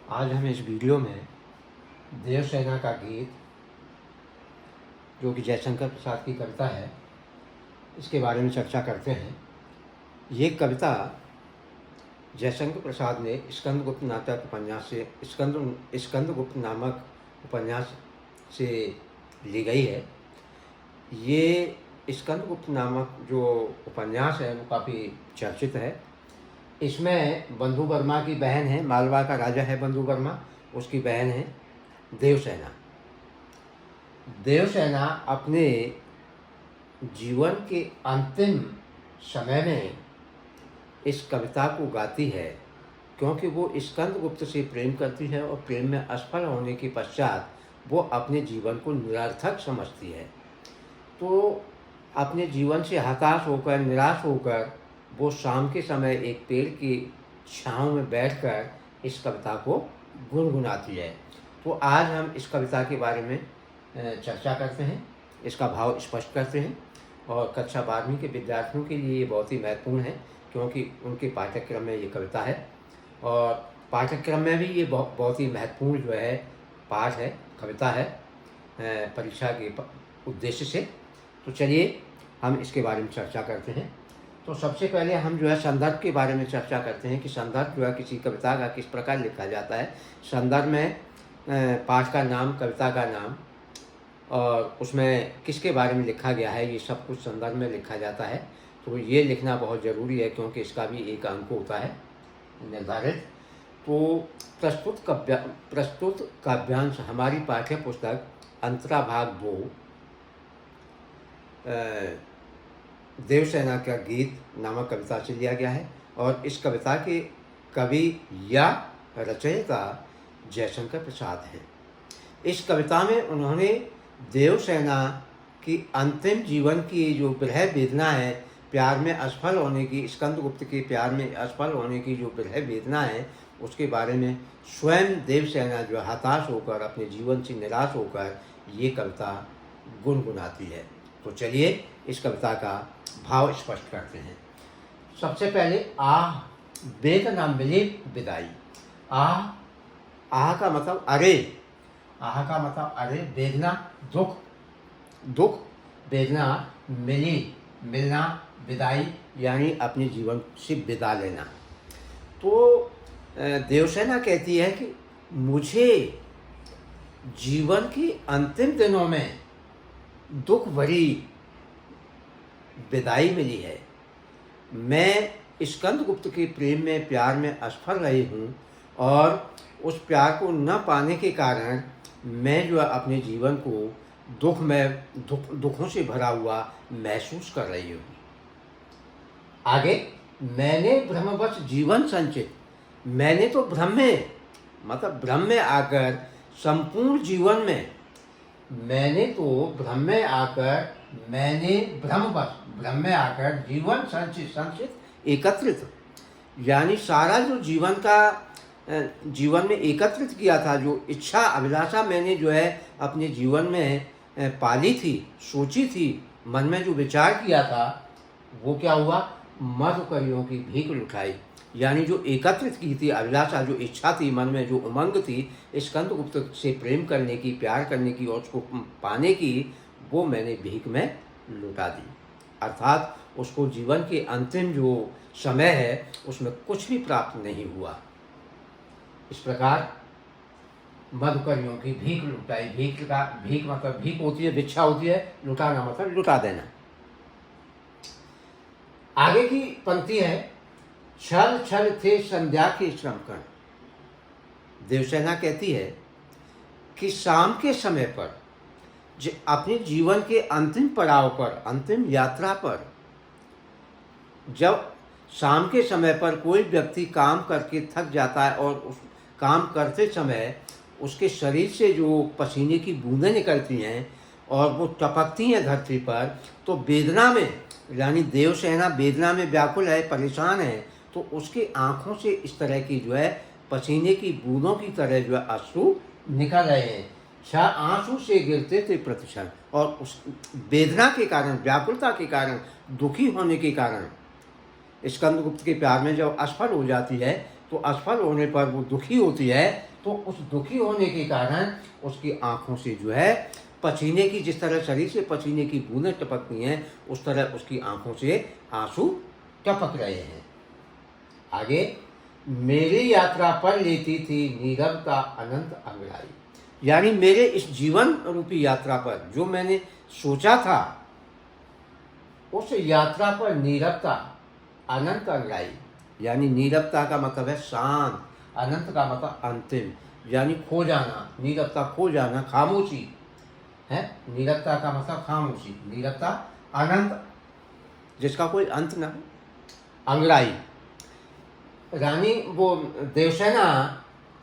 आज हम इस वीडियो में देवसेना का गीत, जो कि जयशंकर प्रसाद की कविता है, इसके बारे में चर्चा करते हैं। ये कविता जयशंकर प्रसाद ने स्कंदगुप्त नाटक उपन्यास से स्कंदगुप्त नामक उपन्यास से ली गई है। ये स्कंदगुप्त नामक जो उपन्यास है वो काफ़ी चर्चित है। इसमें बंधु वर्मा की बहन है, मालवा का राजा है बंधु वर्मा, उसकी बहन है देवसेना। देवसेना अपने जीवन के अंतिम समय में इस कविता को गाती है, क्योंकि वो स्कंदगुप्त से प्रेम करती है और प्रेम में असफल होने के पश्चात वो अपने जीवन को निरर्थक समझती है। तो अपने जीवन से हताश होकर, निराश होकर वो शाम के समय एक पेड़ की छाँव में बैठकर इस कविता को गुनगुनाती है। तो आज हम इस कविता के बारे में चर्चा करते हैं, इसका भाव स्पष्ट करते हैं। और कक्षा 12वीं के विद्यार्थियों के लिए ये बहुत ही महत्वपूर्ण है, क्योंकि उनके पाठ्यक्रम में ये कविता है और पाठ्यक्रम में भी ये बहुत ही महत्वपूर्ण जो है पाठ है, कविता है परीक्षा के उद्देश्य से। तो चलिए हम इसके बारे में चर्चा करते हैं। तो सबसे पहले हम जो है संदर्भ के बारे में चर्चा करते हैं कि संदर्भ जो है किसी कविता का किस प्रकार लिखा जाता है। संदर्भ में पाठ का नाम, कविता का नाम और उसमें किसके बारे में लिखा गया है, ये सब कुछ संदर्भ में लिखा जाता है। तो ये लिखना बहुत ज़रूरी है, क्योंकि इसका भी एक अंक होता है निर्धारित। तो प्रस्तुत काव्यांश हमारी पाठ्य पुस्तक अंतरा भाग 2 देवसेना का गीत नामक कविता से लिया गया है और इस कविता के कवि या रचयिता जयशंकर प्रसाद हैं। इस कविता में उन्होंने देवसेना की अंतिम जीवन की जो विरह वेदना है, प्यार में असफल होने की, स्कंदगुप्त के प्यार में असफल होने की जो विरह वेदना है, उसके बारे में स्वयं देवसेना जो हताश होकर, अपने जीवन से निराश होकर ये कविता गुनगुनाती है। तो चलिए इस कविता का भाव स्पष्ट करते हैं। सबसे पहले आह वेदना मिले विदाई। आह का मतलब अरे, आह का मतलब अरे, वेदना दुख, दुख वेदना, मिली मिलना, विदाई यानी अपने जीवन से विदा लेना। तो देवसेना कहती है कि मुझे जीवन के अंतिम दिनों में दुख भरी विदाई मिली है। मैं स्कंदगुप्त के प्रेम में, प्यार में असफल रही हूँ और उस प्यार को न पाने के कारण मैं जो अपने जीवन को दुखों से भरा हुआ महसूस कर रही हूँ। आगे, मैंने भ्रमवश जीवन संचित। मैंने तो भ्रम में आकर संपूर्ण जीवन में, मैंने तो भ्रम में आकर जीवन संचित एकत्रित, यानी सारा जो जीवन में एकत्रित किया था, जो इच्छा अभिलाषा मैंने जो है अपने जीवन में पाली थी, सोची थी, मन में जो विचार किया था, वो क्या हुआ, मधुकरियों की भीख लुटाई। यानी जो एकत्रित की थी अभिलाषा, जो इच्छा थी, मन में जो उमंग थी स्कंदगुप्त से प्रेम करने की, प्यार करने की और उसको पाने की, वो मैंने भीख में लुटा दी। अर्थात उसको जीवन के अंतिम जो समय है उसमें कुछ भी प्राप्त नहीं हुआ। इस प्रकार मधुकरियों की भीख लुटाई। भीख मतलब भीख होती है, भिक्षा होती है, लुटाना मतलब लुटा देना। आगे की पंक्ति है, छल छल थे संध्या के श्रमकण। देवसेना कहती है कि शाम के समय पर, अपने जीवन के अंतिम पड़ाव पर, अंतिम यात्रा पर, जब शाम के समय पर कोई व्यक्ति काम करके थक जाता है और उस काम करते समय उसके शरीर से जो पसीने की बूंदें निकलती हैं और वो टपकती हैं धरती पर, तो वेदना में, यानी देवसेना वेदना में व्याकुल है, परेशान है, तो उसकी आँखों से इस तरह की जो है पसीने की बूंदों की तरह जो है अश्रु निकल रहे हैं। आंसू से गिरते थे प्रतिक्षण, और उस वेदना के कारण, व्याकुलता के कारण, दुखी होने के कारण, स्कंदगुप्त के प्यार में जब असफल हो जाती है तो असफल होने पर वो दुखी होती है, तो उस दुखी होने के कारण उसकी आँखों से जो है पसीने की, जिस तरह शरीर से पसीने की बूंदें टपकती हैं, उस तरह उसकी आँखों से आंसू टपक रहे हैं। आगे, मेरी यात्रा पर लेती थी नीरवता अनंत अंगड़ाई, यानी मेरे इस जीवन रूपी यात्रा पर जो मैंने सोचा था, उस यात्रा पर नीरवता अनंत अंगड़ाई, यानी नीरवता का मतलब है शांत, अनंत का मतलब अंतिम, यानी खो जाना, नीरवता खो जाना, खामोशी है। नीरवता का मतलब खामोशी, नीरवता अनंत, जिसका कोई अंत ना हो। अंगड़ाई, रानी वो देवसेना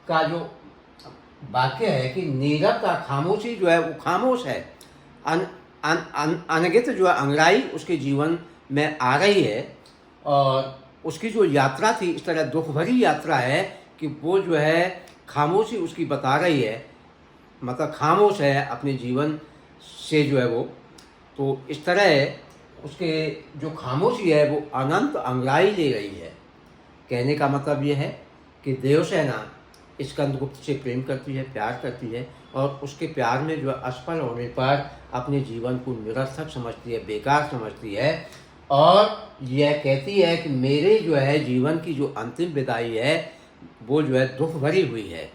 का जो वाक्य है कि नीरवता, खामोशी जो है वो खामोश है, अनगित जो है अंगड़ाई उसके जीवन में आ रही है, और उसकी जो यात्रा थी इस तरह दुख भरी यात्रा है कि वो जो है खामोशी उसकी बता रही है, मतलब खामोश है अपने जीवन से जो है वो। तो इस तरह उसके जो खामोशी है वो अनंत अंगड़ाई ले रही है। कहने का मतलब ये है कि देवसेना स्कंदगुप्त से प्रेम करती है, प्यार करती है, और उसके प्यार में जो असफल होने पर अपने जीवन को निरर्थक समझती है, बेकार समझती है, और यह कहती है कि मेरे जो है जीवन की जो अंतिम विदाई है वो जो है दुख भरी हुई है।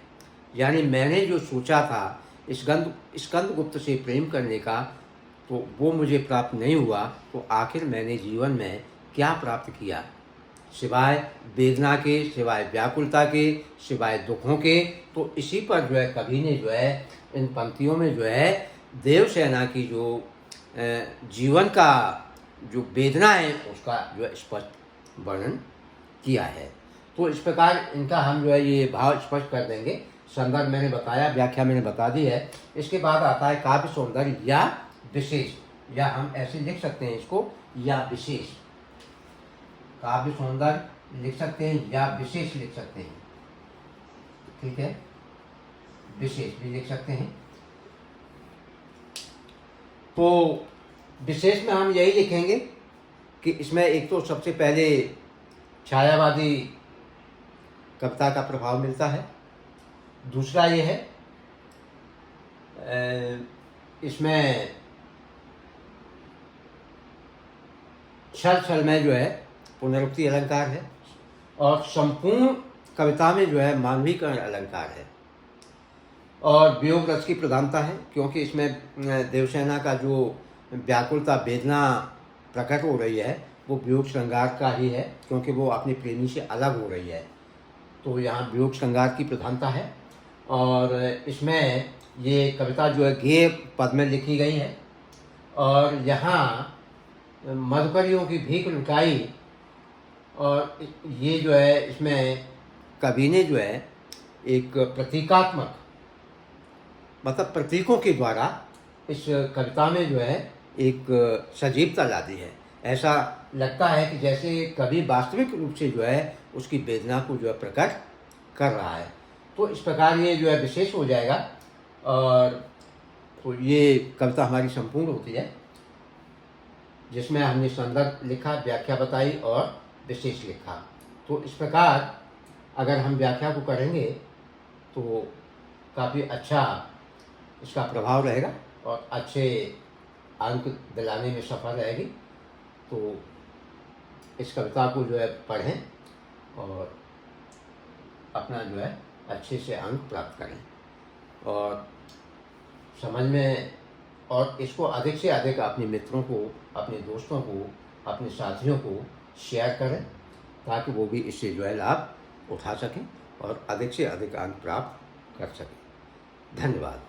यानी मैंने जो सोचा था स्कंदगुप्त से प्रेम करने का, तो वो मुझे प्राप्त नहीं हुआ, तो आखिर मैंने जीवन में क्या प्राप्त किया, सिवाय वेदना के, सिवाय व्याकुलता के, सिवाय दुखों के। तो इसी पर जो है कवि ने जो है इन पंक्तियों में जो है देवसेना की जो जीवन का जो वेदना है उसका जो है स्पष्ट वर्णन किया है। तो इस प्रकार इनका हम जो है ये भाव स्पष्ट कर देंगे। संदर्भ मैंने बताया, व्याख्या मैंने बता दी है। इसके बाद आता है काव्य सौंदर्य या विशेष, या हम ऐसे लिख सकते हैं इसको, या विशेष। काव्य सौंदर्य लिख सकते हैं या विशेष लिख सकते हैं, ठीक है, विशेष भी लिख सकते हैं। तो विशेष में हम यही लिखेंगे कि इसमें एक तो सबसे पहले छायावादी कविता का प्रभाव मिलता है। दूसरा ये है इसमें छल छल में जो है पुनरुक्ति अलंकार है, और संपूर्ण कविता में जो है मानवीकरण अलंकार है, और वियोग रस की प्रधानता है, क्योंकि इसमें देवसेना का जो व्याकुलता, वेदना प्रकट हो रही है वो वियोग श्रृंगार का ही है, क्योंकि वो अपने प्रेमी से अलग हो रही है। तो यहाँ वियोग श्रृंगार की प्रधानता है, और इसमें ये कविता जो है गेय पद में लिखी गई है, और यहाँ मधुकरियों की भीख लुटाई, और ये जो है इसमें कवि ने जो है एक प्रतीकात्मक, मतलब प्रतीकों के द्वारा इस कविता में जो है एक सजीवता ला दी है। ऐसा लगता है कि जैसे कवि वास्तविक रूप से जो है उसकी वेदना को जो है प्रकट कर रहा है। तो इस प्रकार ये जो है विशेष हो जाएगा, और तो ये कविता हमारी संपूर्ण होती है, जिसमें हमने संदर्भ लिखा, व्याख्या बताई और विशेष लिखा। तो इस प्रकार अगर हम व्याख्या को करेंगे तो काफ़ी अच्छा इसका प्रभाव रहेगा, और अच्छे अंक दिलाने में सफल रहेगी। तो इस कविता को जो है पढ़ें और अपना जो है अच्छे से अंक प्राप्त करें, और समझ में, और इसको अधिक से अधिक अपने मित्रों को, अपने दोस्तों को, अपने साथियों को शेयर करें, ताकि वो भी इससे जो है लाभ उठा सकें और अधिक से अधिक अंक प्राप्त कर सकें। धन्यवाद।